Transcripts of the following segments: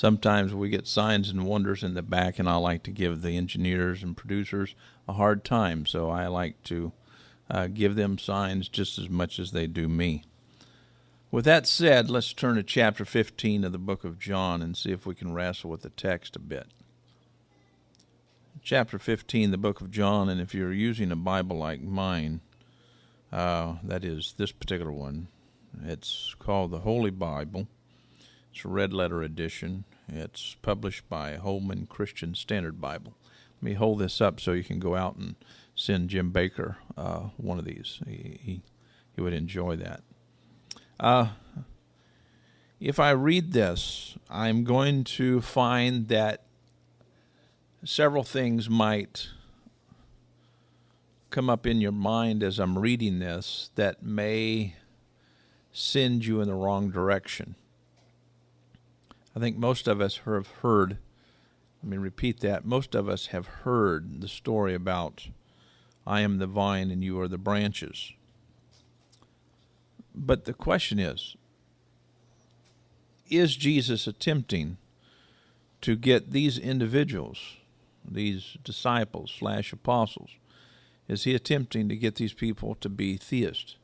Sometimes we get signs and wonders in the back, and I like to give the engineers and producers a hard time, so I like to give them signs just as much as they do me. With that said, let's turn to chapter 15 of the book of John and see if we can wrestle with the text a bit. Chapter 15, the book of John, and if you're using a Bible like mine, that is this particular one, it's called the Holy Bible. It's a red letter edition. It's published by Holman Christian Standard Bible. Let me hold this up so you can go out and send Jim Baker one of these. He would enjoy that. If I read this, I'm going to find that several things might come up in your mind as I'm reading this that may send you in the wrong direction. I think most of us have heard, let me repeat that, most of us have heard the story about I am the vine and you are the branches. But the question is Jesus attempting to get these individuals, these disciples / apostles, is he attempting to get these people to be theists?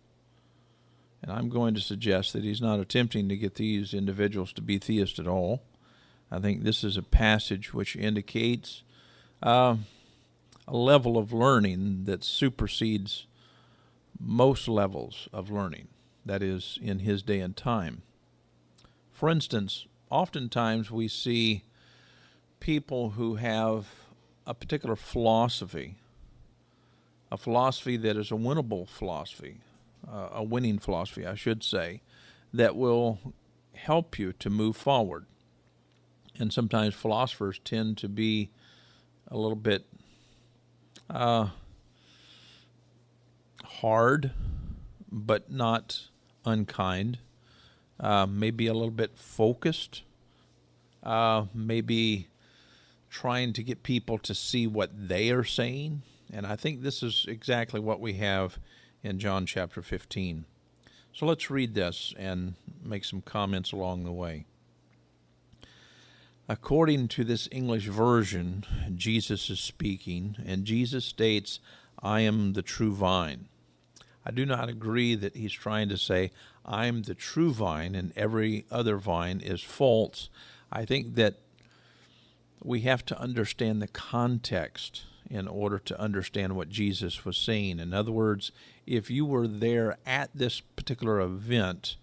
And I'm going to suggest that he's not attempting to get these individuals to be theists at all. I think this is a passage which indicates a level of learning that supersedes most levels of learning, that is, in his day and time. For instance, oftentimes we see people who have a particular philosophy, a philosophy that is a winnable philosophy, a winning philosophy, I should say, that will help you to move forward. And sometimes philosophers tend to be a little bit hard, but not unkind, maybe a little bit focused, maybe trying to get people to see what they are saying. And I think this is exactly what we have in John chapter 15. So let's read this and make some comments along the way. According to this English version, Jesus is speaking, and Jesus states, I am the true vine. I do not agree that he's trying to say, I'm the true vine and every other vine is false. I think that we have to understand the context in order to understand what Jesus was saying. In other words, if you were there at this particular event,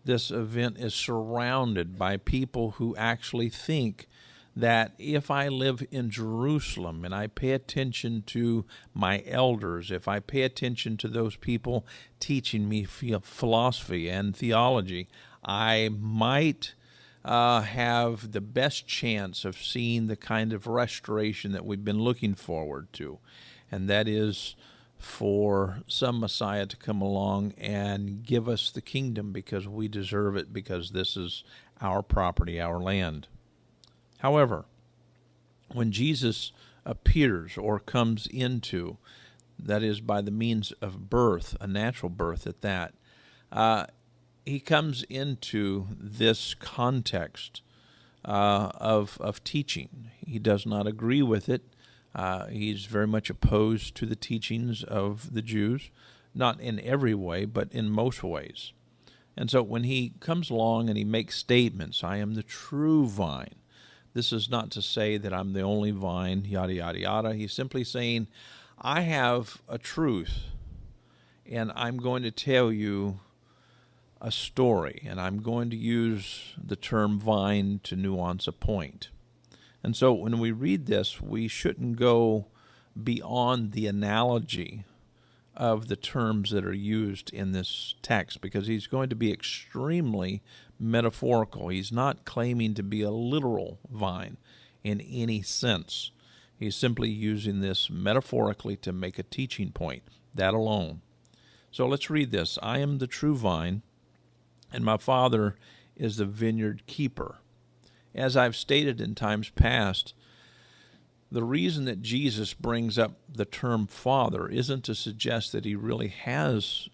this event is surrounded by people who actually think that if I live in Jerusalem and I pay attention to my elders, if I pay attention to those people teaching me philosophy and theology, I might have the best chance of seeing the kind of restoration that we've been looking forward to. And that is for some Messiah to come along and give us the kingdom because we deserve it, because this is our property, our land. However, when Jesus appears or comes into, that is by the means of birth, a natural birth at that, he comes into this context of teaching. He does not agree with it. He's very much opposed to the teachings of the Jews, not in every way, but in most ways. And so when he comes along and he makes statements, I am the true vine, this is not to say that I'm the only vine, yada, yada, yada. He's simply saying, I have a truth, and I'm going to tell you a story, and I'm going to use the term vine to nuance a point. And so when we read this, we shouldn't go beyond the analogy of the terms that are used in this text, because he's going to be extremely metaphorical. He's not claiming to be a literal vine in any sense. He's simply using this metaphorically to make a teaching point, that alone. So let's read this. I am the true vine, and my Father is the vineyard keeper. As I've stated in times past, the reason that Jesus brings up the term Father isn't to suggest that he really has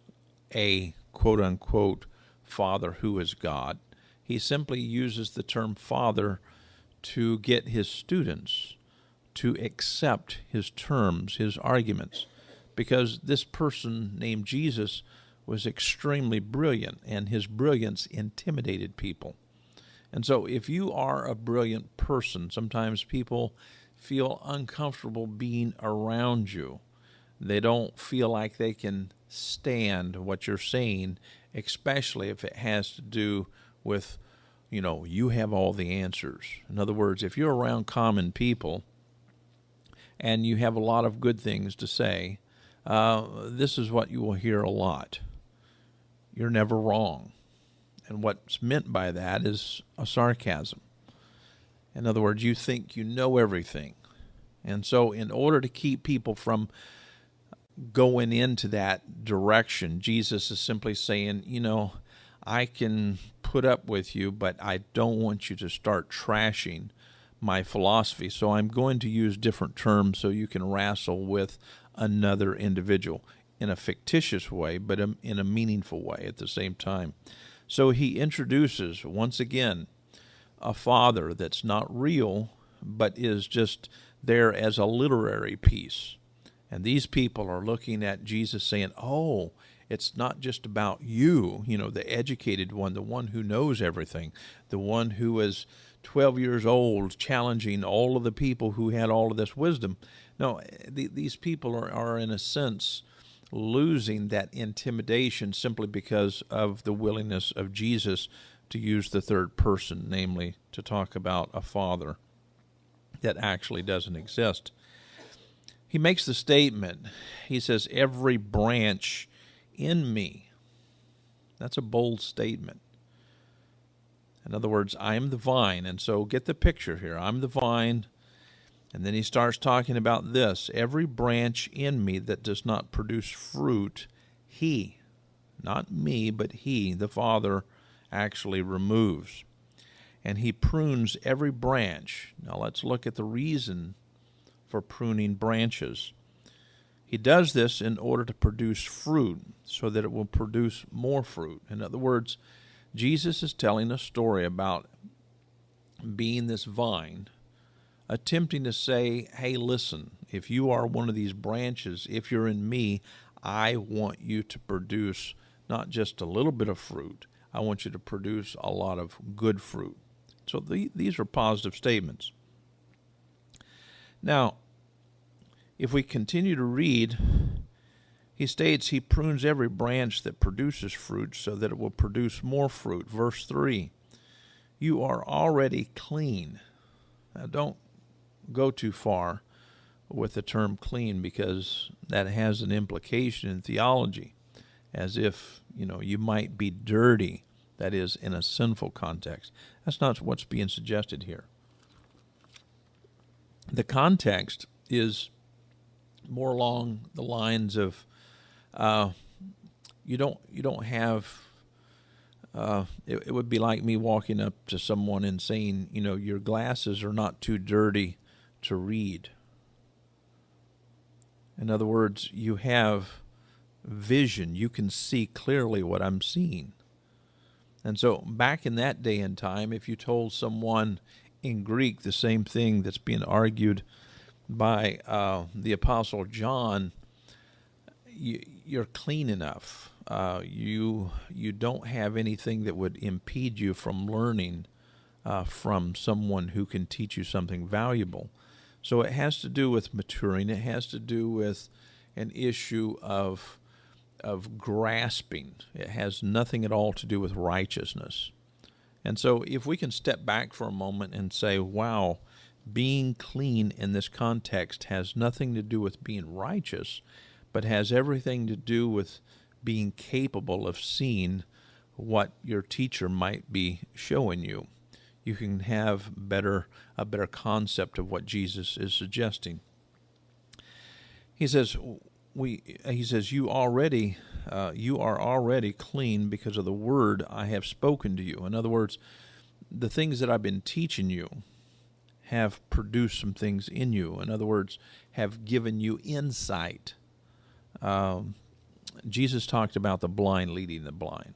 a quote-unquote Father who is God. He simply uses the term Father to get his students to accept his terms, his arguments, because this person named Jesus was extremely brilliant, and his brilliance intimidated people. And so if you are a brilliant person, sometimes people feel uncomfortable being around you. They don't feel like they can stand what you're saying, especially if it has to do with, you have all the answers. In other words, if you're around common people and you have a lot of good things to say, this is what you will hear a lot. You're never wrong. And what's meant by that is a sarcasm. In other words, you think you know everything. And so in order to keep people from going into that direction, Jesus is simply saying, I can put up with you, but I don't want you to start trashing my philosophy. So I'm going to use different terms so you can wrestle with another individual in a fictitious way, but in a meaningful way at the same time. So he introduces, once again, a father that's not real, but is just there as a literary piece. And these people are looking at Jesus saying, oh, it's not just about you, the educated one, the one who knows everything, the one who is 12 years old, challenging all of the people who had all of this wisdom. No, these people are in a sense losing that intimidation simply because of the willingness of Jesus to use the third person, namely to talk about a father that actually doesn't exist. He makes the statement, he says, every branch in me. That's a bold statement. In other words, I am the vine. And so get the picture here. I'm the vine. And then he starts talking about this. Every branch in me that does not produce fruit, he, not me, but he, the Father, actually removes. And he prunes every branch. Now let's look at the reason for pruning branches. He does this in order to produce fruit so that it will produce more fruit. In other words, Jesus is telling a story about being this vine, attempting to say, hey, listen, if you are one of these branches, if you're in me, I want you to produce not just a little bit of fruit. I want you to produce a lot of good fruit. So these are positive statements. Now, if we continue to read, he states he prunes every branch that produces fruit so that it will produce more fruit. Verse 3, you are already clean. Now, don't go too far with the term clean, because that has an implication in theology, as if, you might be dirty, that is, in a sinful context. That's not what's being suggested here. The context is more along the lines of you don't have it would be like me walking up to someone and saying, your glasses are not too dirty to read. In other words, you have vision. You can see clearly what I'm seeing. And so back in that day and time, if you told someone in Greek the same thing that's being argued by the Apostle John, you're clean enough. You don't have anything that would impede you from learning from someone who can teach you something valuable. So it has to do with maturing. It has to do with an issue of grasping. It has nothing at all to do with righteousness. And so if we can step back for a moment and say, wow, being clean in this context has nothing to do with being righteous, but has everything to do with being capable of seeing what your teacher might be showing you. You can have a better concept of what Jesus is suggesting. He says, you are already clean because of the word I have spoken to you. In other words, the things that I've been teaching you have produced some things in you. In other words, have given you insight. Jesus talked about the blind leading the blind.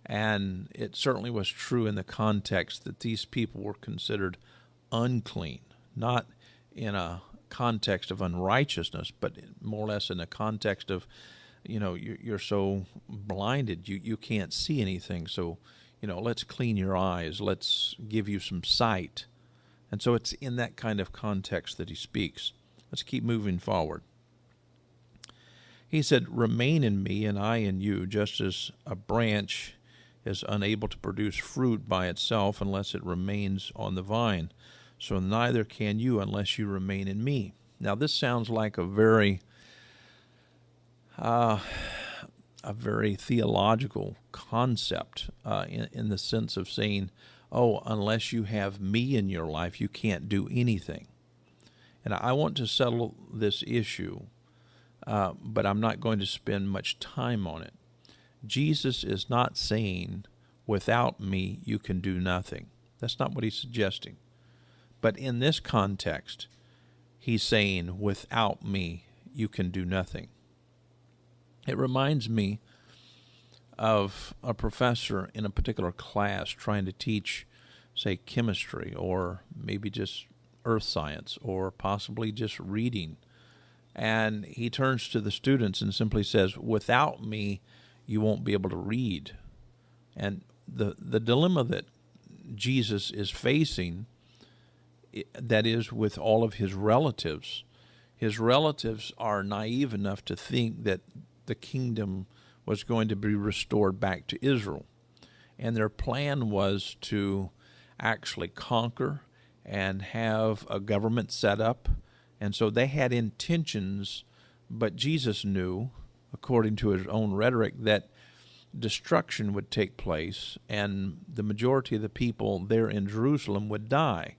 And it certainly was true in the context that these people were considered unclean, not in a context of unrighteousness, but more or less in a context of, you're so blinded, you can't see anything. So, let's clean your eyes. Let's give you some sight. And so it's in that kind of context that he speaks. Let's keep moving forward. He said, remain in me and I in you, just as a branch is unable to produce fruit by itself unless it remains on the vine. So neither can you unless you remain in me. Now this sounds like a very theological concept in the sense of saying, oh, unless you have me in your life, you can't do anything. And I want to settle this issue, but I'm not going to spend much time on it. Jesus is not saying, without me, you can do nothing. That's not what he's suggesting. But in this context, he's saying, without me, you can do nothing. It reminds me of a professor in a particular class trying to teach, say, chemistry, or maybe just earth science, or possibly just reading. And he turns to the students and simply says, without me, you won't be able to read. And the dilemma that Jesus is facing, that is with all of his relatives are naive enough to think that the kingdom was going to be restored back to Israel. And their plan was to actually conquer and have a government set up. And so they had intentions, but Jesus knew, according to his own rhetoric, that destruction would take place and the majority of the people there in Jerusalem would die.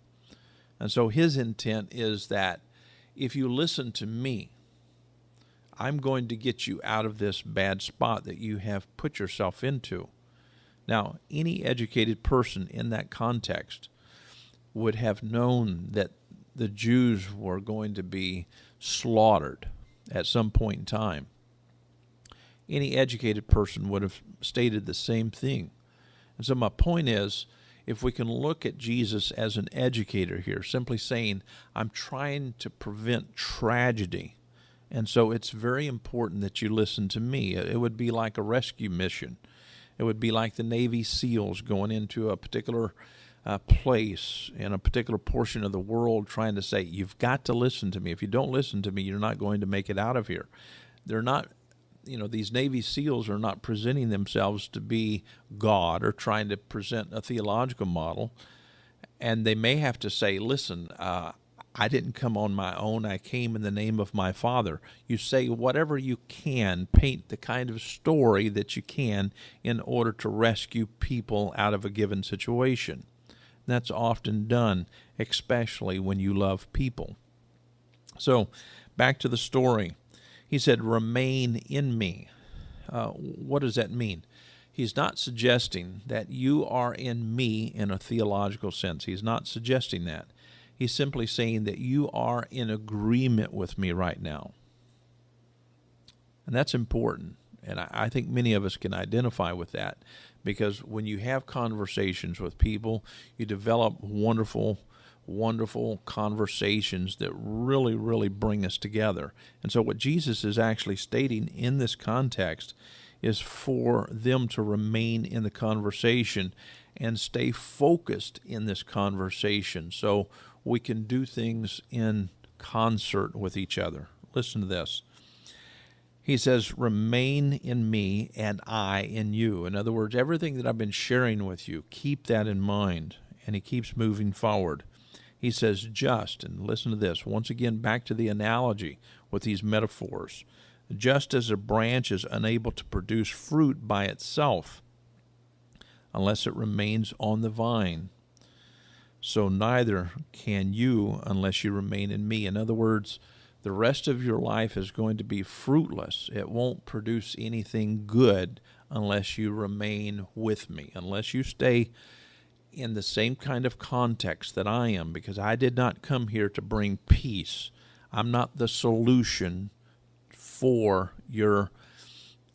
And so his intent is that if you listen to me, I'm going to get you out of this bad spot that you have put yourself into. Now, any educated person in that context would have known that the Jews were going to be slaughtered at some point in time. Any educated person would have stated the same thing. And so my point is, if we can look at Jesus as an educator here, simply saying, I'm trying to prevent tragedy, and so it's very important that you listen to me. It would be like a rescue mission. It would be like the Navy SEALs going into a particular place in a particular portion of the world trying to say, you've got to listen to me. If you don't listen to me, you're not going to make it out of here. They're not, these Navy SEALs are not presenting themselves to be God or trying to present a theological model. And they may have to say, listen, I didn't come on my own. I came in the name of my Father. You say whatever you can, paint the kind of story that you can in order to rescue people out of a given situation. That's often done, especially when you love people. So, back to the story. He said, remain in me. What does that mean? He's not suggesting that you are in me in a theological sense. He's not suggesting that. He's simply saying that you are in agreement with me right now. And that's important. And I think many of us can identify with that, because when you have conversations with people, you develop wonderful, wonderful conversations that really, really bring us together. And so what Jesus is actually stating in this context is for them to remain in the conversation and stay focused in this conversation so we can do things in concert with each other. Listen to this. He says, remain in me and I in you. In other words, everything that I've been sharing with you, keep that in mind. And he keeps moving forward. He says, just, and listen to this, once again, back to the analogy with these metaphors. Just as a branch is unable to produce fruit by itself unless it remains on the vine, so neither can you unless you remain in me. In other words, the rest of your life is going to be fruitless. It won't produce anything good unless you remain with me, unless you stay in the same kind of context that I am, because I did not come here to bring peace. I'm not the solution for your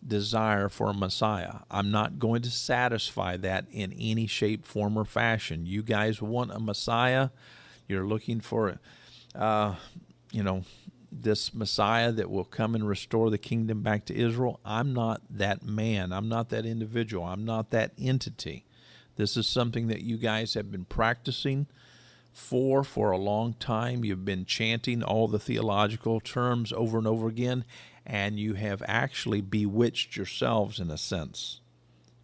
desire for a Messiah. I'm not going to satisfy that in any shape, form, or fashion. You guys want a Messiah, You're looking for, you know, this Messiah that will come and restore the kingdom back to Israel. I'm not that man. I'm not that individual. I'm not that entity. This is something that you guys have been practicing for a long time. You've been chanting all the theological terms over and over again, and you have actually bewitched yourselves in a sense.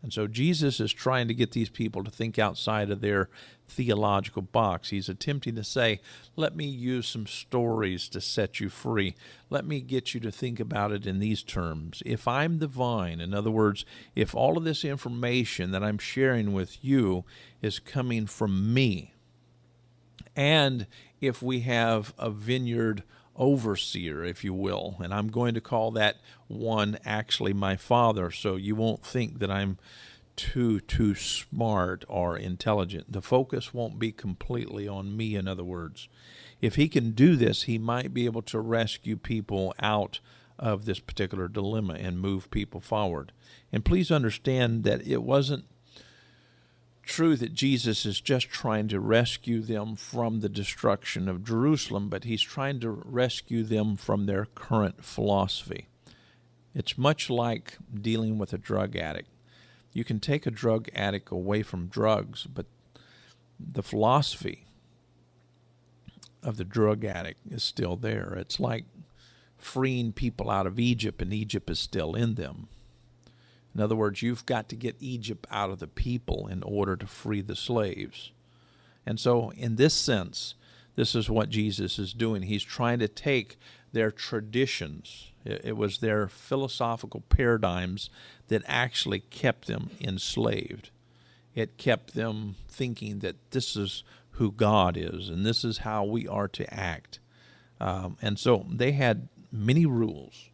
And so Jesus is trying to get these people to think outside of their theological box. He's attempting to say, let me use some stories to set you free. Let me get you to think about it in these terms. If I'm the vine, in other words, if all of this information that I'm sharing with you is coming from me, and if we have a vineyard overseer, if you will, and I'm going to call that one actually my father, so you won't think that I'm too smart or intelligent. The focus won't be completely on me, in other words. If he can do this, he might be able to rescue people out of this particular dilemma and move people forward. And please understand that it wasn't true that Jesus is just trying to rescue them from the destruction of Jerusalem, but he's trying to rescue them from their current philosophy. It's much like dealing with a drug addict. You can take a drug addict away from drugs, but the philosophy of the drug addict is still there. It's like freeing people out of Egypt, and Egypt is still in them. In other words, you've got to get Egypt out of the people in order to free the slaves. And so in this sense, this is what Jesus is doing. He's trying to take their traditions. It was their philosophical paradigms that actually kept them enslaved. It kept them thinking that this is who God is and this is how we are to act. And so they had many rules.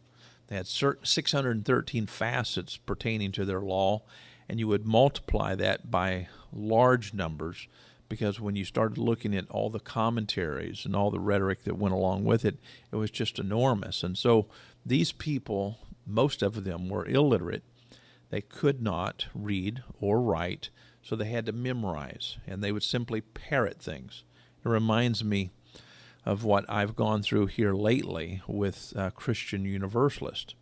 They had 613 facets pertaining to their law, and you would multiply that by large numbers, because when you started looking at all the commentaries and all the rhetoric that went along with it, it was just enormous. And so these people, most of them were illiterate. They could not read or write, so they had to memorize, and they would simply parrot things. It reminds me of what I've gone through here lately with Christian Universalist.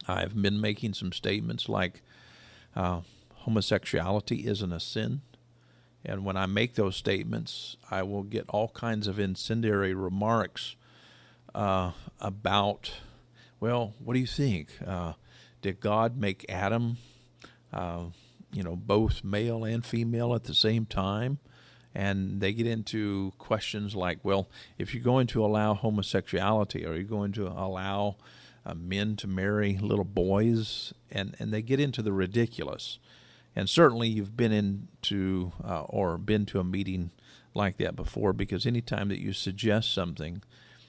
I've been making some statements like homosexuality isn't a sin. And when I make those statements, I will get all kinds of incendiary remarks about, well, what do you think? Did God make Adam, both male and female at the same time? And they get into questions like, well, if you're going to allow homosexuality, are you going to allow men to marry little boys? And they get into the ridiculous. And certainly you've been into or been to a meeting like that before, because anytime that you suggest something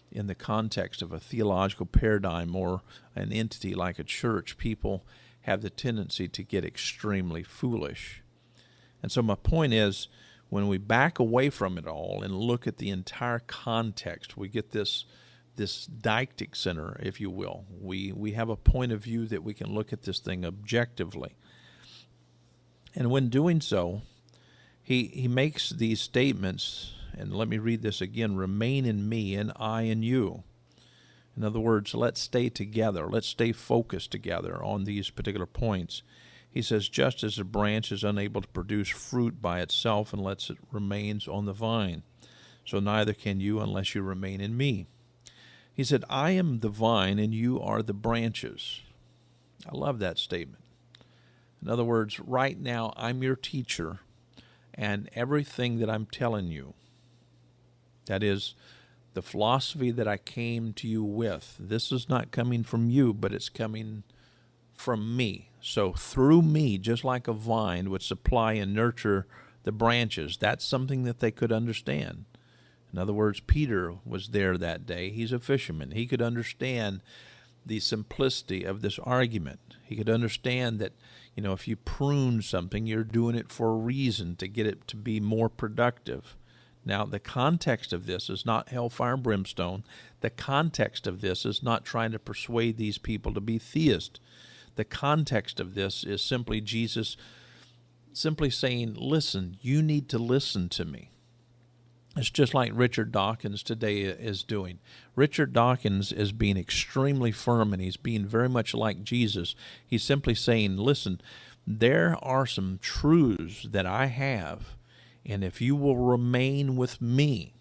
in the context of a theological paradigm or an entity like a church, people have the tendency to get extremely foolish. And so my point is, when we back away from it all and look at the entire context, we get this didactic center, if you will. We have a point of view that we can look at this thing objectively. And when doing so, he makes these statements, and let me read this again: remain in me and I in you. In other words, let's stay together. Let's stay focused together on these particular points. He says, just as a branch is unable to produce fruit by itself unless it remains on the vine, so neither can you unless you remain in me. He said, I am the vine and you are the branches. I love that statement. In other words, right now I'm your teacher, and everything that I'm telling you, that is the philosophy that I came to you with, this is not coming from you, but it's coming from me. So through me, just like a vine would supply and nurture the branches, that's something that they could understand. In other words, Peter was there that day. He's a fisherman. He could understand the simplicity of this argument. He could understand that, if you prune something, you're doing it for a reason, to get it to be more productive. Now, the context of this is not hellfire and brimstone. The context of this is not trying to persuade these people to be theists. The context of this is simply Jesus simply saying, listen, you need to listen to me. It's just like Richard Dawkins today is doing. Richard Dawkins is being extremely firm, and he's being very much like Jesus. He's simply saying, listen, there are some truths that I have, and if you will remain with me,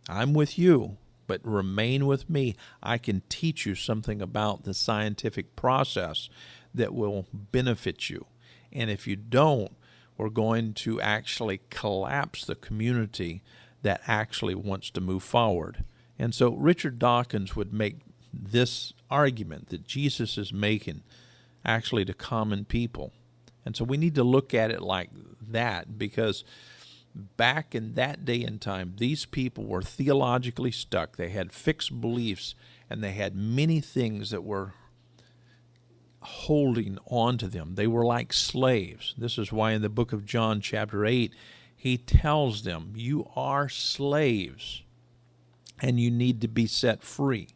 I'm with you, but remain with me, I can teach you something about the scientific process that will benefit you. And if you don't, we're going to actually collapse the community that actually wants to move forward. And so Richard Dawkins would make this argument that Jesus is making actually to common people. And so we need to look at it like that, because back in that day and time, these people were theologically stuck. They had fixed beliefs, and they had many things that were holding on to them. They were like slaves. This is why in the book of John chapter 8, he tells them, you are slaves and you need to be set free.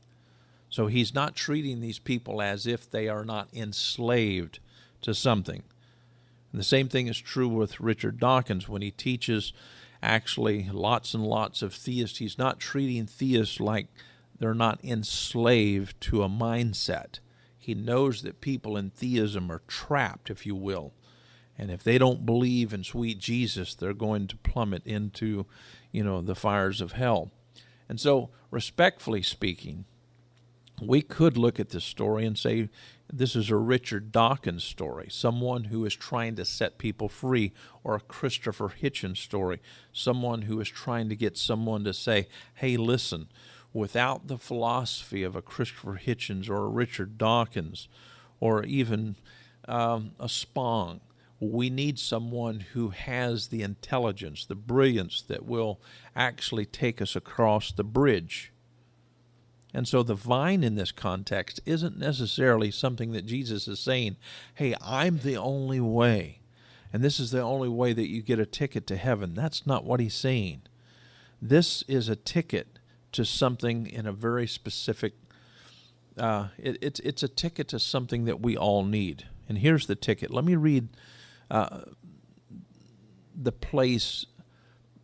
So he's not treating these people as if they are not enslaved to something. And the same thing is true with Richard Dawkins when he teaches actually lots and lots of theists. He's not treating theists like they're not enslaved to a mindset. He knows that people in theism are trapped, if you will. And if they don't believe in sweet Jesus, they're going to plummet into, the fires of hell. And so, respectfully speaking, we could look at this story and say this is a Richard Dawkins story, someone who is trying to set people free, or a Christopher Hitchens story, someone who is trying to get someone to say, hey, listen, without the philosophy of a Christopher Hitchens or a Richard Dawkins or even a Spong, we need someone who has the intelligence, the brilliance that will actually take us across the bridge. And so the vine in this context isn't necessarily something that Jesus is saying, hey, I'm the only way, and this is the only way that you get a ticket to heaven. That's not what he's saying. This is a ticket to something in a very specific, it's a ticket to something that we all need. And here's the ticket. Let me read the place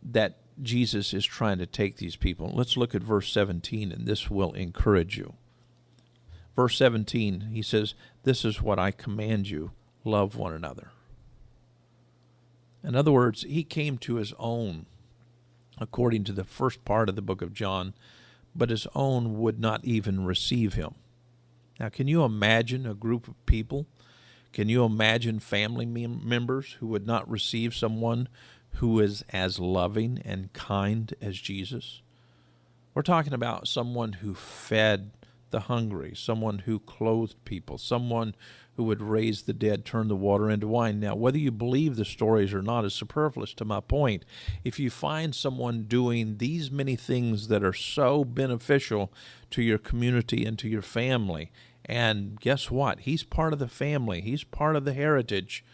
that Jesus is trying to take these people. Let's look at verse 17, and this will encourage you. Verse 17, he says, this is what I command you, love one another. In other words, he came to his own, according to the first part of the book of John, but his own would not even receive him. Now, can you imagine a group of people? Can you imagine family members who would not receive someone who is as loving and kind as Jesus? We're talking about someone who fed the hungry, someone who clothed people, someone who would raise the dead, turn the water into wine. Now, whether you believe the stories or not is superfluous to my point. If you find someone doing these many things that are so beneficial to your community and to your family, and guess what? He's part of the family. He's part of the heritage.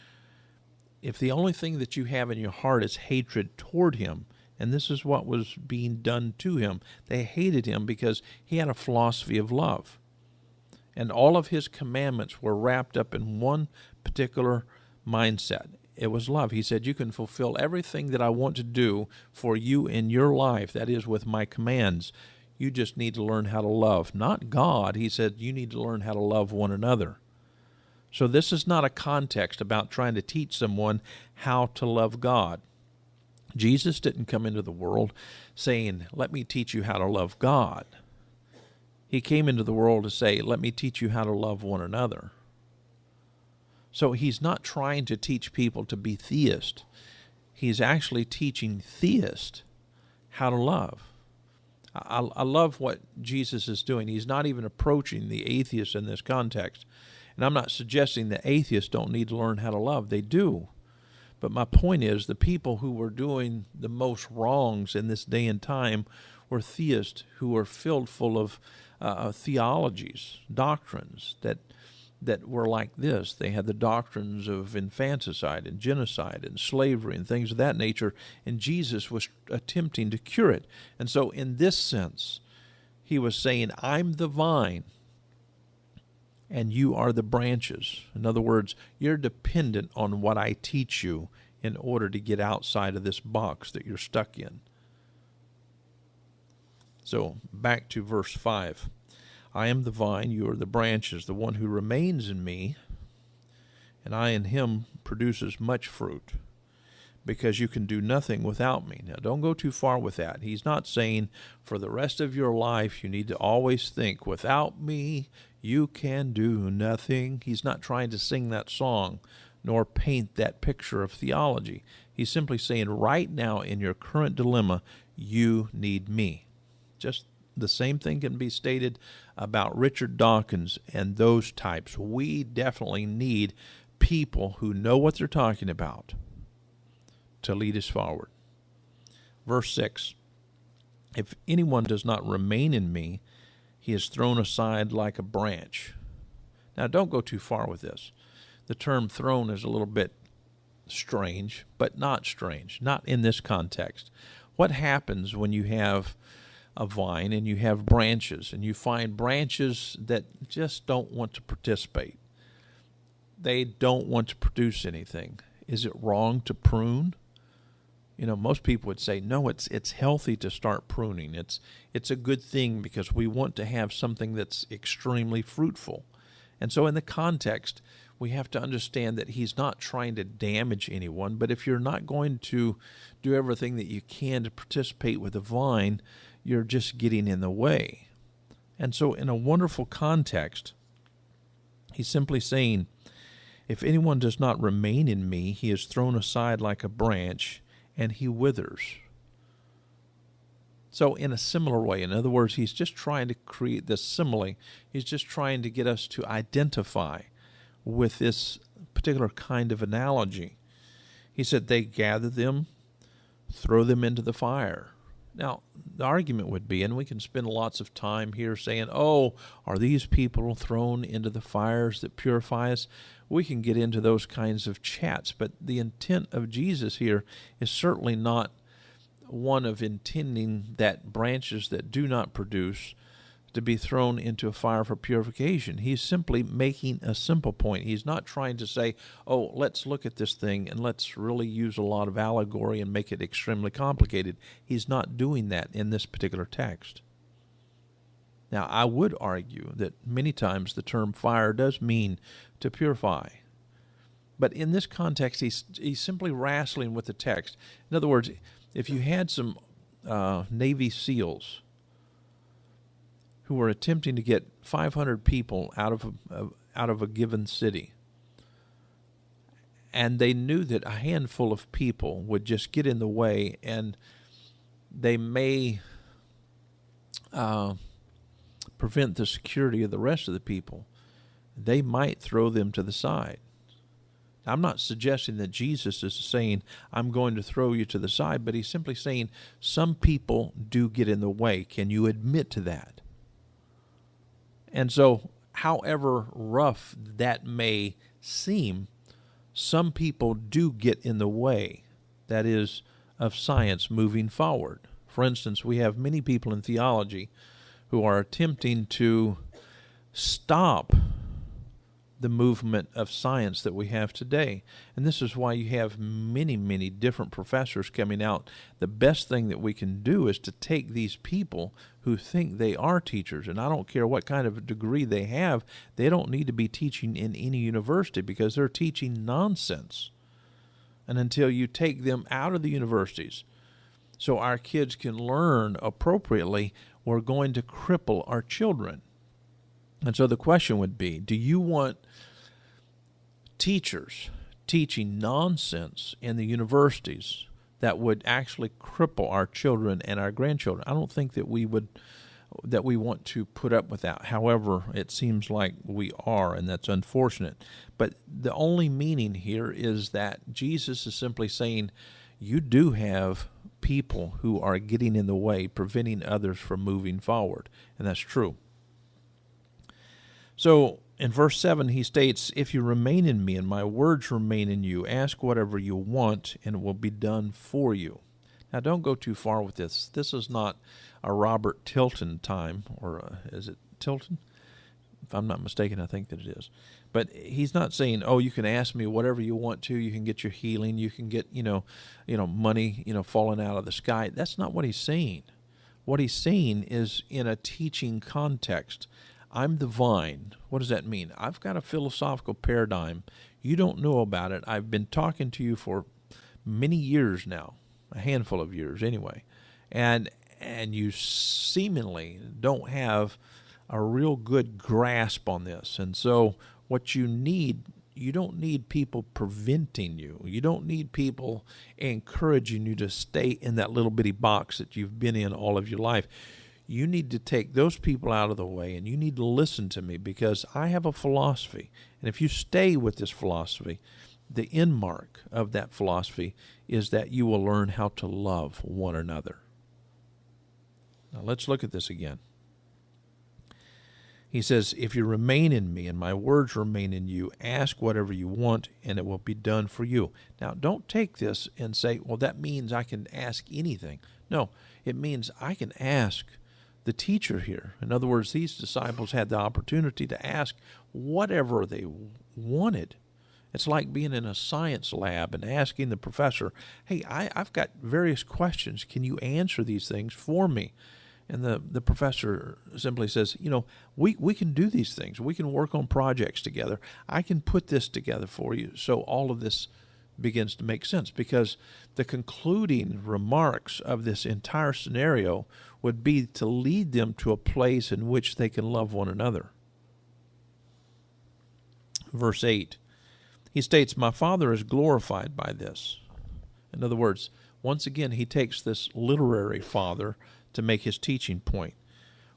If the only thing that you have in your heart is hatred toward him, and this is what was being done to him, they hated him because he had a philosophy of love. And all of his commandments were wrapped up in one particular mindset. It was love. He said, you can fulfill everything that I want to do for you in your life, that is with my commands. You just need to learn how to love. Not God. He said, you need to learn how to love one another. So this is not a context about trying to teach someone how to love God. Jesus didn't come into the world saying, let me teach you how to love God. He came into the world to say, let me teach you how to love one another. So he's not trying to teach people to be theist. He's actually teaching theists how to love. I love what Jesus is doing. He's not even approaching the atheists in this context. And I'm not suggesting that atheists don't need to learn how to love. They do. But my point is, the people who were doing the most wrongs in this day and time were theists who were filled full of theologies, doctrines that were like this. They had the doctrines of infanticide and genocide and slavery and things of that nature, and Jesus was attempting to cure it. And so in this sense, he was saying, I'm the vine, and you are the branches. In other words, you're dependent on what I teach you in order to get outside of this box that you're stuck in. So back to verse 5. I am the vine, you are the branches. The one who remains in me, and I in him, produces much fruit, because you can do nothing without me. Now, don't go too far with that. He's not saying for the rest of your life you need to always think, without me, you can do nothing. He's not trying to sing that song nor paint that picture of theology. He's simply saying right now in your current dilemma, you need me. Just the same thing can be stated about Richard Dawkins and those types. We definitely need people who know what they're talking about to lead us forward. Verse 6, if anyone does not remain in me, he is thrown aside like a branch. Now, don't go too far with this. The term thrown is a little bit strange, but not strange, not in this context. What happens when you have a vine and you have branches, and you find branches that just don't want to participate? They don't want to produce anything. Is it wrong to prune? You know, most people would say, no, it's healthy to start pruning. It's a good thing because we want to have something that's extremely fruitful. And so in the context, we have to understand that he's not trying to damage anyone, but if you're not going to do everything that you can to participate with the vine, you're just getting in the way. And so in a wonderful context, he's simply saying, if anyone does not remain in me, he is thrown aside like a branch, and he withers. So in a similar way, in other words, he's just trying to create this simile. He's just trying to get us to identify with this particular kind of analogy. He said they gather them, throw them into the fire. Now, the argument would be, and we can spend lots of time here saying, oh, are these people thrown into the fires that purify us? We can get into those kinds of chats, but the intent of Jesus here is certainly not one of intending that branches that do not produce to be thrown into a fire for purification. He's simply making a simple point. He's not trying to say, oh, let's look at this thing and let's really use a lot of allegory and make it extremely complicated. He's not doing that in this particular text. Now, I would argue that many times the term fire does mean to purify. But in this context, he's simply wrestling with the text. In other words, if you had some Navy SEALs who were attempting to get 500 people out of a given city, and they knew that a handful of people would just get in the way, and they may prevent the security of the rest of the people, they might throw them to the side. I'm not suggesting that Jesus is saying, I'm going to throw you to the side, but he's simply saying some people do get in the way. Can you admit to that? And so, however rough that may seem, some people do get in the way, that is, of science moving forward. For instance, we have many people in theology who are attempting to stop the movement of science that we have today. And this is why you have many, many different professors coming out. The best thing that we can do is to take these people who think they are teachers, and I don't care what kind of a degree they have, they don't need to be teaching in any university because they're teaching nonsense. And until you take them out of the universities so our kids can learn appropriately, we're going to cripple our children. And so the question would be, do you want teachers teaching nonsense in the universities that would actually cripple our children and our grandchildren? I don't think that we want to put up with that. However, it seems like we are, and that's unfortunate. But the only meaning here is that Jesus is simply saying you do have people who are getting in the way, preventing others from moving forward, and that's true. So in verse 7, he states, if you remain in me and my words remain in you, ask whatever you want and it will be done for you. Now, don't go too far with this. This is not a Robert Tilton time, or is it Tilton? If I'm not mistaken, I think that it is. But he's not saying, oh, you can ask me whatever you want to. You can get your healing. You can get, money, falling out of the sky. That's not what he's saying. what he's saying is in a teaching context. I'm the vine. What does that mean? I've got a philosophical paradigm. You don't know about it. I've been talking to you for many years now, a handful of years anyway, and you seemingly don't have a real good grasp on this. And so what you don't need people preventing you. You don't need people encouraging you to stay in that little bitty box that you've been in all of your life. You need to take those people out of the way, and you need to listen to me, because I have a philosophy. And if you stay with this philosophy, the end mark of that philosophy is that you will learn how to love one another. Now let's look at this again. He says, if you remain in me and my words remain in you, ask whatever you want and it will be done for you. Now, don't take this and say, well, that means I can ask anything. No, it means I can ask the teacher here. In other words, these disciples had the opportunity to ask whatever they wanted. It's like being in a science lab and asking the professor, hey, I've got various questions. Can you answer these things for me? And the professor simply says, we can do these things. We can work on projects together. I can put this together for you. So all of this begins to make sense, because the concluding remarks of this entire scenario would be to lead them to a place in which they can love one another. Verse 8, he states, my Father is glorified by this. In other words, once again, he takes this literary father to make his teaching point.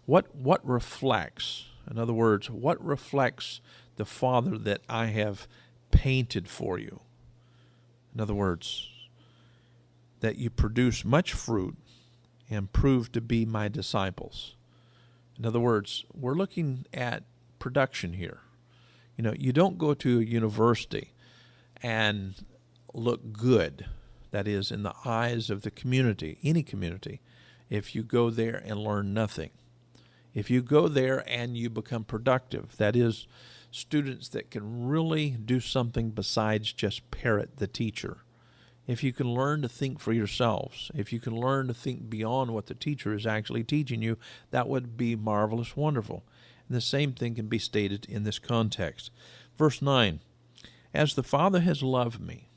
What reflects, in other words, what reflects the Father that I have painted for you? In other words, that you produce much fruit and prove to be my disciples. In other words, we're looking at production here. You don't go to a university and look good, that is, in the eyes of the community, any community, if you go there and learn nothing. If you go there and you become productive, that is, students that can really do something besides just parrot the teacher. If you can learn to think for yourselves, if you can learn to think beyond what the teacher is actually teaching you, that would be marvelous, wonderful. And the same thing can be stated in this context. Verse 9, as the Father has loved me.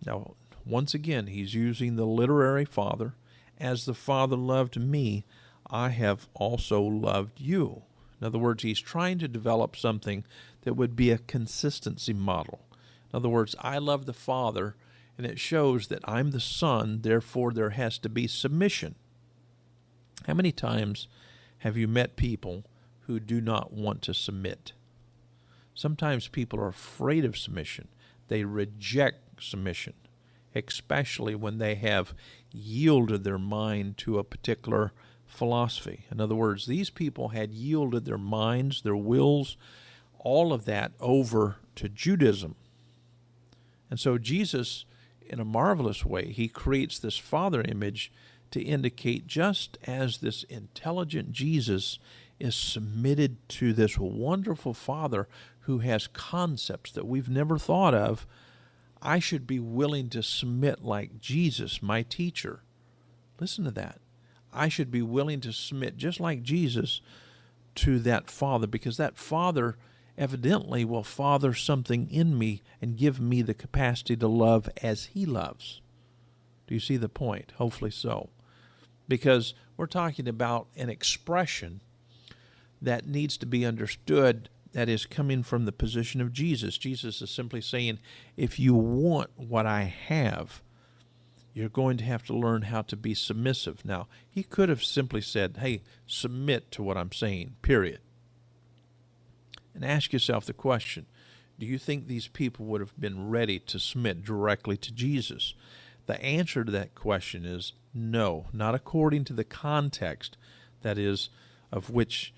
Now, once again, he's using the literary father. As the Father loved me, I have also loved you. In other words, he's trying to develop something that would be a consistency model. In other words, I love the Father, and it shows that I'm the Son, therefore there has to be submission. How many times have you met people who do not want to submit? Sometimes people are afraid of submission. They reject submission, especially when they have yielded their mind to a particular philosophy. In other words, these people had yielded their minds, their wills, all of that over to Judaism. And so Jesus, in a marvelous way, he creates this Father image to indicate just as this intelligent Jesus is submitted to this wonderful Father who has concepts that we've never thought of, I should be willing to submit like Jesus, my teacher. Listen to that. I should be willing to submit just like Jesus to that Father, because that Father evidently will father something in me and give me the capacity to love as he loves. Do you see the point? Hopefully so. Because we're talking about an expression that needs to be understood that is coming from the position of Jesus. Jesus is simply saying, if you want what I have, you're going to have to learn how to be submissive. Now, he could have simply said, hey, submit to what I'm saying, period. And ask yourself the question, do you think these people would have been ready to submit directly to Jesus? The answer to that question is no, not according to the context, that is, of which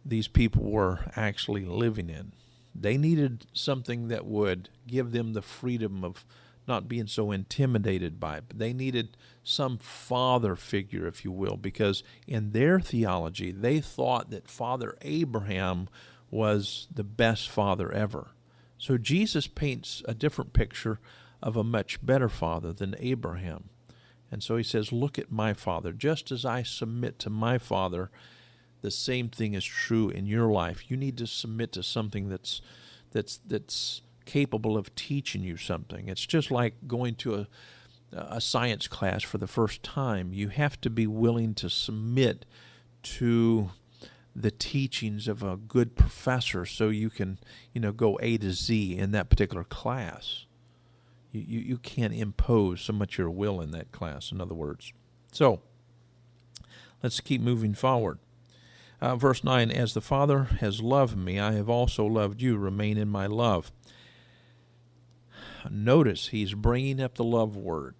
these people were actually living in. They needed something that would give them the freedom of not being so intimidated by it. But they needed some father figure, if you will, because in their theology, they thought that Father Abraham was the best father ever. So Jesus paints a different picture of a much better father than Abraham. And so he says, look at my Father. Just as I submit to my Father, the same thing is true in your life. You need to submit to something that's capable of teaching you something. It's just like going to a science class for the first time. You have to be willing to submit to the teachings of a good professor so you can, go A to Z in that particular class. You can't impose so much your will in that class, in other words. So, let's keep moving forward. Verse 9, as the Father has loved me, I have also loved you. Remain in my love. Notice he's bringing up the love word.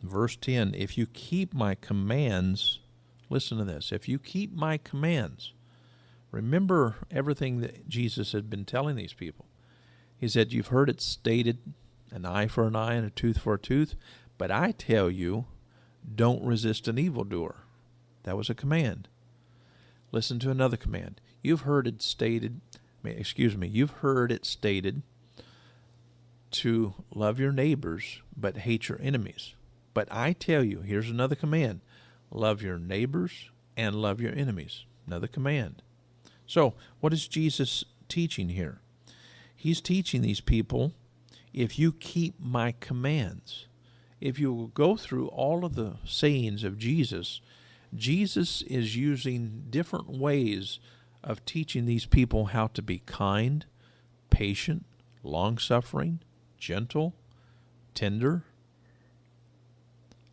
Verse 10, if you keep my commands, listen to this, if you keep my commands, remember everything that Jesus had been telling these people. He said, you've heard it stated, an eye for an eye and a tooth for a tooth, but I tell you, don't resist an evildoer. That was a command. Listen to another command. You've heard it stated to love your neighbors, but hate your enemies. But I tell you, here's another command. Love your neighbors and love your enemies. Another command. So, what is Jesus teaching here? He's teaching these people, if you keep my commands, if you go through all of the sayings of Jesus, Jesus is using different ways of teaching these people how to be kind, patient, long-suffering, gentle, tender,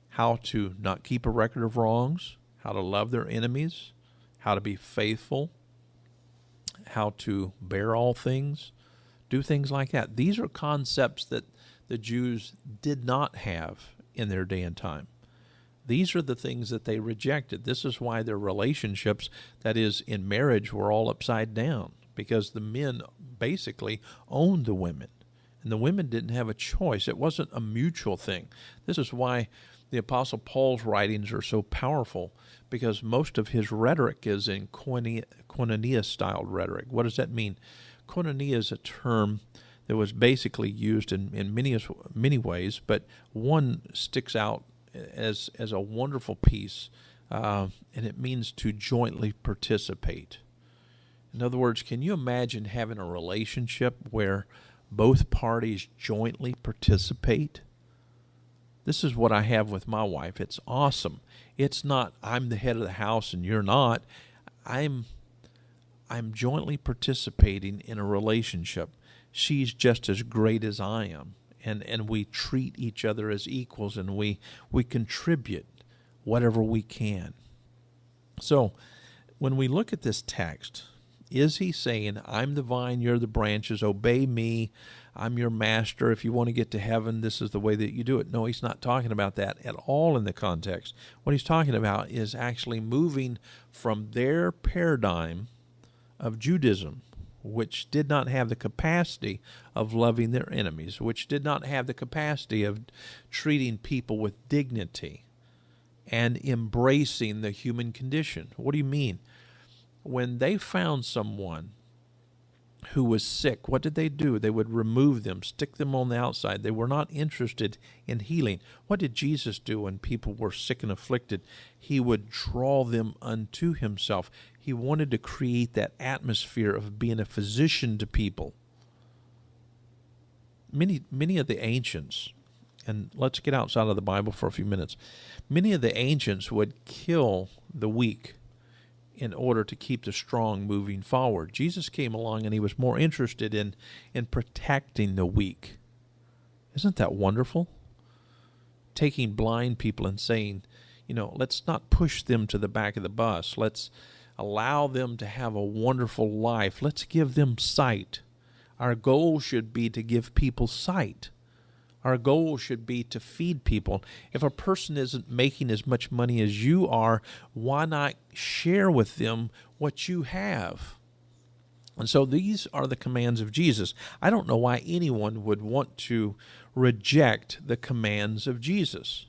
how to not keep a record of wrongs, how to love their enemies, how to be faithful, how to bear all things, do things like that. These are concepts that the Jews did not have in their day and time. These are the things that they rejected. This is why their relationships, that is, in marriage, were all upside down, because the men basically owned the women, and the women didn't have a choice. It wasn't a mutual thing. This is why the Apostle Paul's writings are so powerful, because most of his rhetoric is in koinonia-styled rhetoric. What does that mean? Koinonia is a term that was basically used in many ways, but one sticks out as a wonderful piece, and it means to jointly participate. In other words, can you imagine having a relationship where both parties jointly participate? This is what I have with my wife. It's awesome. It's not I'm the head of the house and you're not. I'm jointly participating in a relationship. She's just as great as I am. And we treat each other as equals, and we contribute whatever we can. So when we look at this text, is he saying, I'm the vine, you're the branches, obey me, I'm your master, if you want to get to heaven, this is the way that you do it? No, he's not talking about that at all in the context. What he's talking about is actually moving from their paradigm of Judaism, which did not have the capacity of loving their enemies, which did not have the capacity of treating people with dignity and embracing the human condition. What do you mean? When they found someone who was sick, what did they do? They would remove them, stick them on the outside. They were not interested in healing. What did Jesus do when people were sick and afflicted? He would draw them unto himself. He wanted to create that atmosphere of being a physician to people. Many of the ancients, and let's get outside of the Bible for a few minutes, many of the ancients would kill the weak in order to keep the strong moving forward. Jesus came along and he was more interested in protecting the weak. Isn't that wonderful? Taking blind people and saying, let's not push them to the back of the bus. Let's allow them to have a wonderful life. Let's give them sight. Our goal should be to give people sight. Our goal should be to feed people. If a person isn't making as much money as you are, why not share with them what you have? And so these are the commands of Jesus. I don't know why anyone would want to reject the commands of Jesus.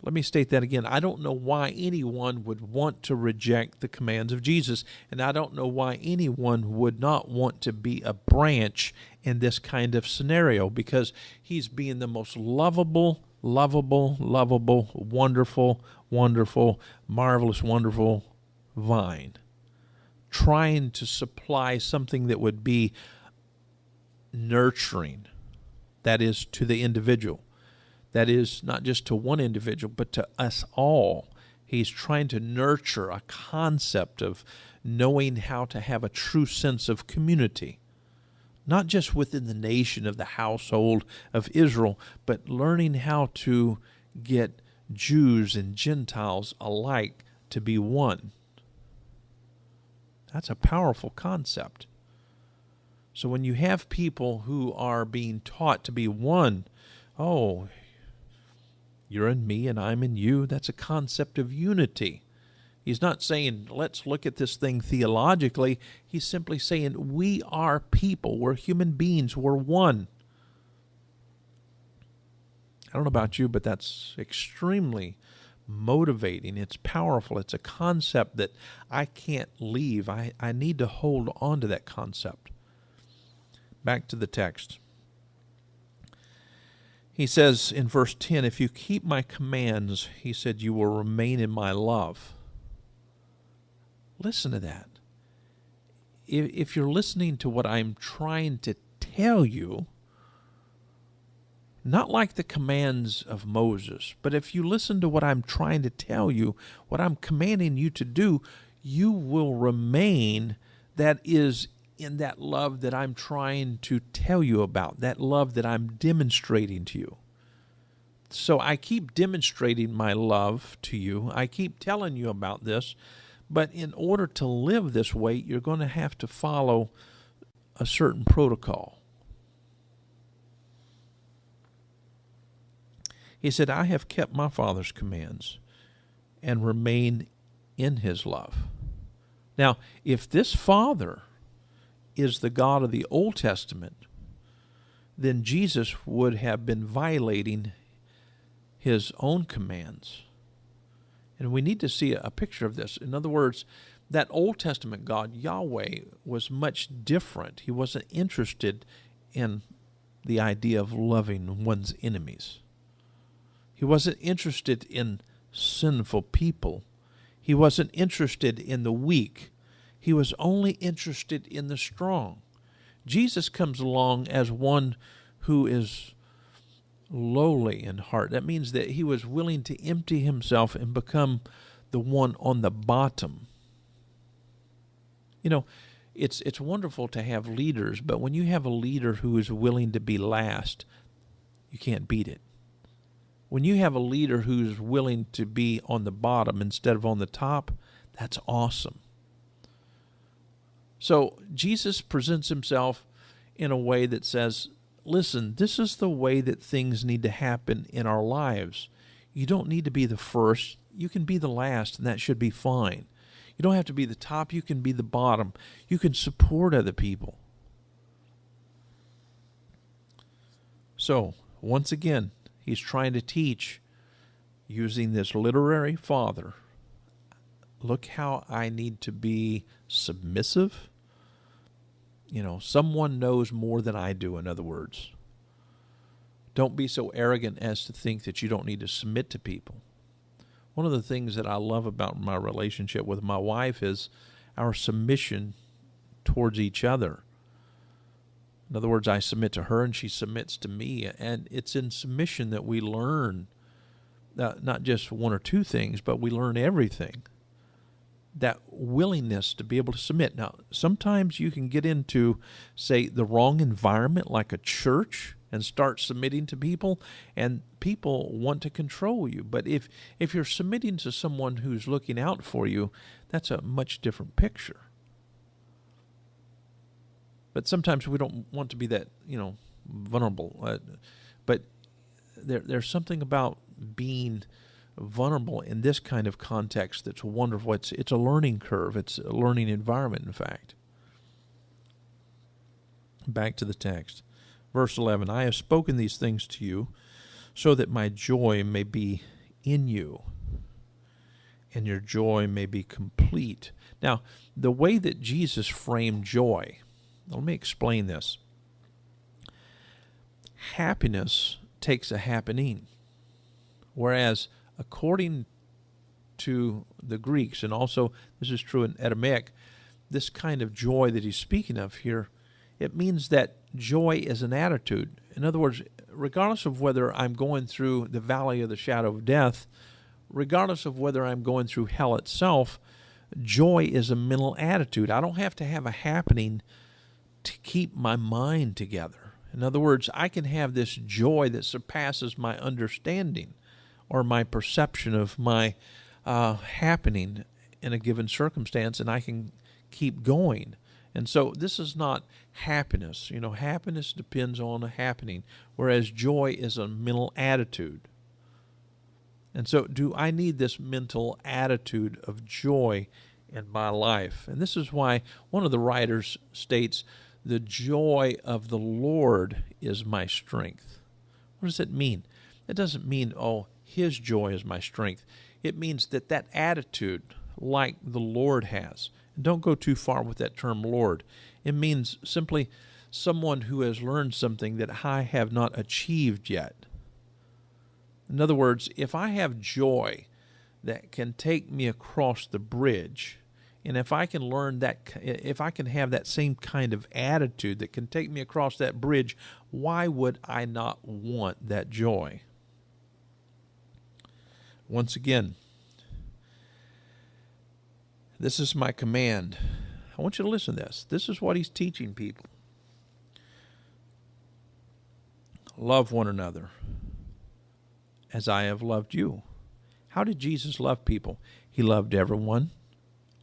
Let me state that again. I don't know why anyone would want to reject the commands of Jesus, and I don't know why anyone would not want to be a branch in this kind of scenario, because he's being the most lovable lovable, lovable, wonderful, wonderful, marvelous, wonderful vine, trying to supply something that would be nurturing, that is, to the individual. That is, not just to one individual, but to us all. He's trying to nurture a concept of knowing how to have a true sense of community, not just within the nation of the household of Israel, but learning how to get Jews and Gentiles alike to be one. That's a powerful concept. So when you have people who are being taught to be one, oh, you're in me and I'm in you, that's a concept of unity. He's not saying, let's look at this thing theologically. He's simply saying, we are people. We're human beings. We're one. I don't know about you, but that's extremely motivating. It's powerful. It's a concept that I can't leave. I need to hold on to that concept. Back to the text. He says in verse 10, if you keep my commands, he said, you will remain in my love. Listen to that. If you're listening to what I'm trying to tell you, not like the commands of Moses, but if you listen to what I'm trying to tell you, what I'm commanding you to do, you will remain, that is, in that love that I'm trying to tell you about, that love that I'm demonstrating to you. So I keep demonstrating my love to you. I keep telling you about this. But in order to live this way, you're going to have to follow a certain protocol. He said, I have kept my Father's commands and remain in his love. Now, if this Father is the God of the Old Testament, then Jesus would have been violating his own commands. And we need to see a picture of this. In other words, that Old Testament God, Yahweh, was much different. He wasn't interested in the idea of loving one's enemies. He wasn't interested in sinful people. He wasn't interested in the weak. He was only interested in the strong. Jesus comes along as one who is lowly in heart. That means that he was willing to empty himself and become the one on the bottom. You know, it's wonderful to have leaders, but when you have a leader who is willing to be last, you can't beat it. When you have a leader who's willing to be on the bottom instead of on the top, that's awesome. So Jesus presents himself in a way that says, listen, this is the way that things need to happen in our lives. You don't need to be the first. You can be the last, and that should be fine. You don't have to be the top. You can be the bottom. You can support other people. So, once again, he's trying to teach using this literary father. Look how I need to be submissive. You know, someone knows more than I do, in other words. Don't be so arrogant as to think that you don't need to submit to people. One of the things that I love about my relationship with my wife is our submission towards each other. In other words, I submit to her and she submits to me. And it's in submission that we learn not just one or two things, but we learn everything. That willingness to be able to submit. Now, sometimes you can get into, say, the wrong environment like a church and start submitting to people, and people want to control you. But if you're submitting to someone who's looking out for you, that's a much different picture. But sometimes we don't want to be that, vulnerable. But there's something about being vulnerable in this kind of context that's wonderful. It's a learning curve. It's a learning environment, in fact. Back to the text. Verse 11, I have spoken these things to you so that my joy may be in you and your joy may be complete. Now, the way that Jesus framed joy, let me explain this. Happiness takes a happening. Whereas, according to the Greeks, and also this is true in Aramaic, this kind of joy that he's speaking of here, it means that joy is an attitude. In other words, regardless of whether I'm going through the valley of the shadow of death, regardless of whether I'm going through hell itself, joy is a mental attitude. I don't have to have a happening to keep my mind together. In other words, I can have this joy that surpasses my understanding or my perception of my happening in a given circumstance, and I can keep going. And so this is not happiness. Happiness depends on a happening, whereas joy is a mental attitude. And so do I need this mental attitude of joy in my life? And this is why one of the writers states, the joy of the Lord is my strength. What does it mean? It doesn't mean, his joy is my strength. It means that attitude, like the Lord has, and don't go too far with that term Lord. It means simply someone who has learned something that I have not achieved yet. In other words, if I have joy that can take me across the bridge, and if I can learn that, if I can have that same kind of attitude that can take me across that bridge, why would I not want that joy? Once again, this is my command. I want you to listen to this. This is what he's teaching people. Love one another as I have loved you. How did Jesus love people? He loved everyone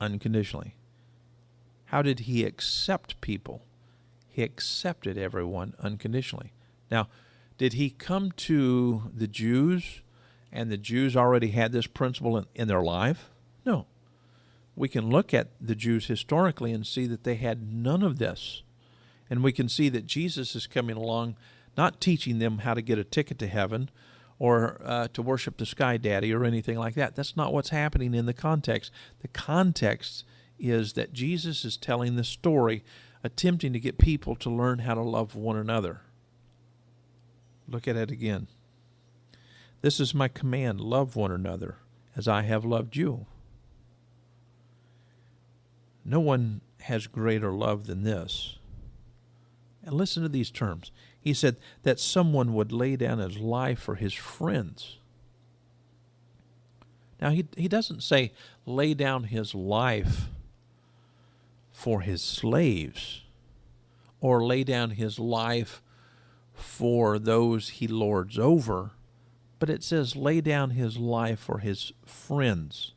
unconditionally. How did he accept people? He accepted everyone unconditionally. Now, did he come to the Jews and the Jews already had this principle in their life? No. We can look at the Jews historically and see that they had none of this. And we can see that Jesus is coming along, not teaching them how to get a ticket to heaven or to worship the sky daddy or anything like that. That's not what's happening in the context. The context is that Jesus is telling the story, attempting to get people to learn how to love one another. Look at it again. This is my command, love one another as I have loved you. No one has greater love than this. And listen to these terms. He said that someone would lay down his life for his friends. Now, he doesn't say lay down his life for his slaves or lay down his life for those he lords over, but it says lay down his life for his friends.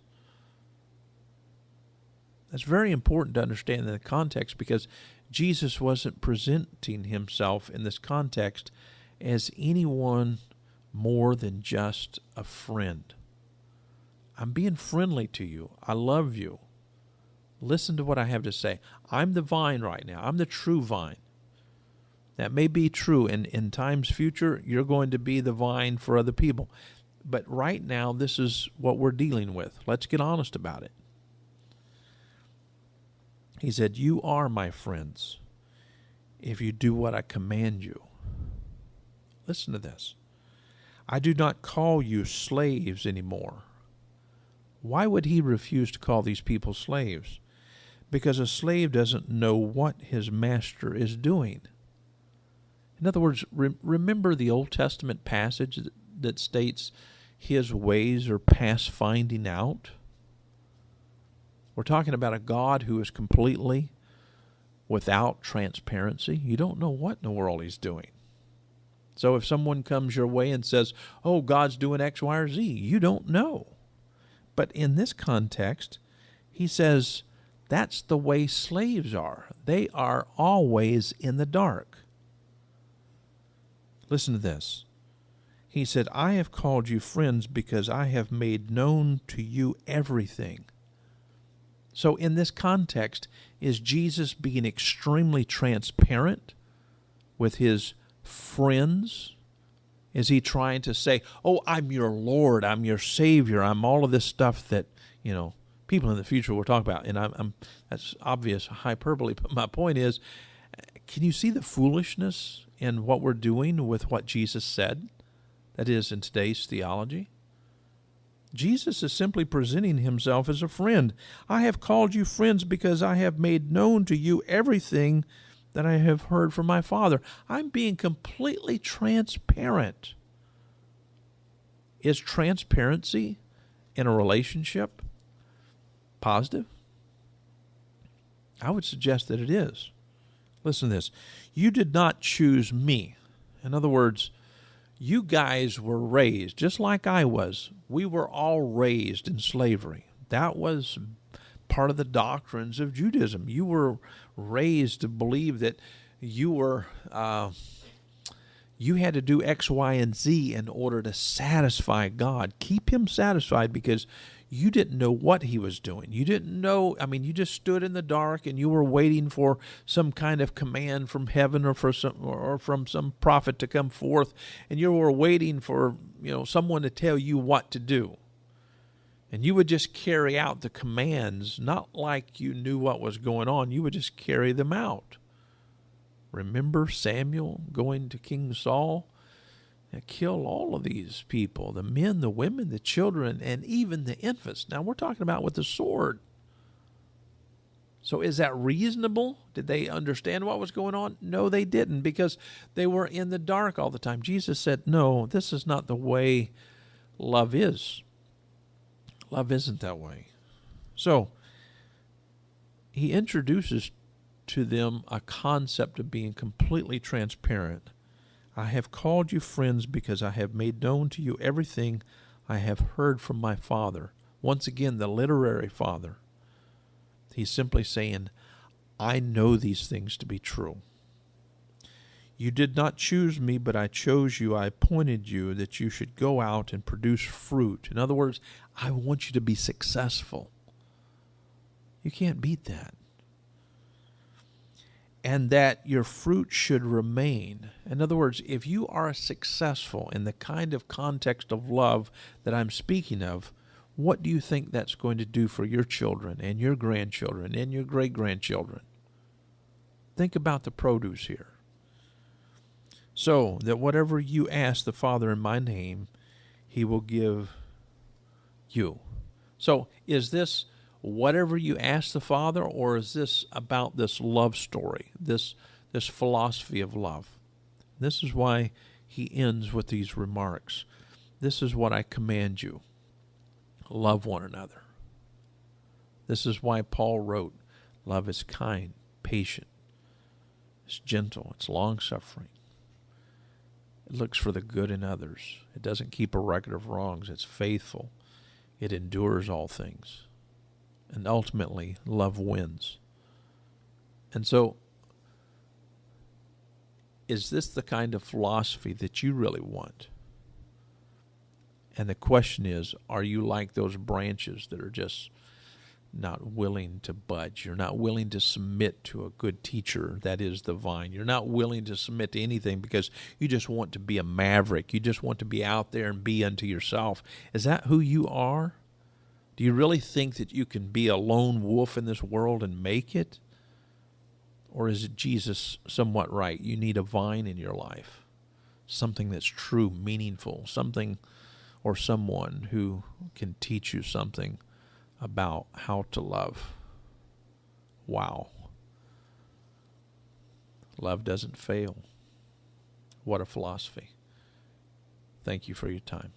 That's very important to understand in the context, because Jesus wasn't presenting himself in this context as anyone more than just a friend. I'm being friendly to you. I love you. Listen to what I have to say. I'm the vine right now. I'm the true vine. That may be true. In times future, you're going to be the vine for other people. But right now, this is what we're dealing with. Let's get honest about it. He said, you are my friends if you do what I command you. Listen to this. I do not call you slaves anymore. Why would he refuse to call these people slaves? Because a slave doesn't know what his master is doing. In other words, remember the Old Testament passage that states his ways are past finding out? We're talking about a God who is completely without transparency. You don't know what in the world he's doing. So if someone comes your way and says, oh, God's doing X, Y, or Z, you don't know. But in this context, he says that's the way slaves are. They are always in the dark. Listen to this. He said, I have called you friends because I have made known to you everything. So in this context, is Jesus being extremely transparent with his friends? Is he trying to say, oh, I'm your Lord, I'm your Savior, I'm all of this stuff that, people in the future will talk about? And I'm that's obvious hyperbole, but my point is, can you see the foolishness in what we're doing with what Jesus said? That is, in today's theology. Jesus is simply presenting himself as a friend. I have called you friends because I have made known to you everything that I have heard from my Father. I'm being completely transparent. Is transparency in a relationship positive? I would suggest that it is. Listen to this. You did not choose me. In other words, you guys were raised just like I was. We were all raised in slavery. That was part of the doctrines of Judaism. You were raised to believe that you were you had to do X, Y, and Z in order to satisfy God. Keep him satisfied because you didn't know what he was doing. You didn't know. I mean, you just stood in the dark and you were waiting for some kind of command from heaven or from some prophet to come forth, and you were waiting for someone to tell you what to do. And you would just carry out the commands, not like you knew what was going on. You would just carry them out. Remember Samuel going to King Saul and kill all of these people, the men, the women, the children, and even the infants. Now we're talking about with the sword. So is that reasonable? Did they understand what was going on? No, they didn't, because they were in the dark all the time. Jesus said, no, this is not the way love is. Love isn't that way. So he introduces to them a concept of being completely transparent. I have called you friends because I have made known to you everything I have heard from my Father. Once again, the literary Father. He's simply saying, I know these things to be true. You did not choose me, but I chose you. I appointed you that you should go out and produce fruit. In other words, I want you to be successful. You can't beat that. And that your fruit should remain. In other words, if you are successful in the kind of context of love that I'm speaking of, what do you think that's going to do for your children and your grandchildren and your great-grandchildren? Think about the produce here. So that whatever you ask the Father in my name, he will give you. So is this whatever you ask the Father, or is this about this love story, this philosophy of love? This is why he ends with these remarks. This is what I command you. Love one another. This is why Paul wrote, love is kind, patient, it's gentle, it's long-suffering. It looks for the good in others. It doesn't keep a record of wrongs. It's faithful. It endures all things. And ultimately, love wins. And so, is this the kind of philosophy that you really want? And the question is, are you like those branches that are just not willing to budge? You're not willing to submit to a good teacher, that is the vine. You're not willing to submit to anything because you just want to be a maverick. You just want to be out there and be unto yourself. Is that who you are? Do you really think that you can be a lone wolf in this world and make it? Or is it Jesus somewhat right? You need a vine in your life, something that's true, meaningful, something or someone who can teach you something about how to love. Wow. Love doesn't fail. What a philosophy. Thank you for your time.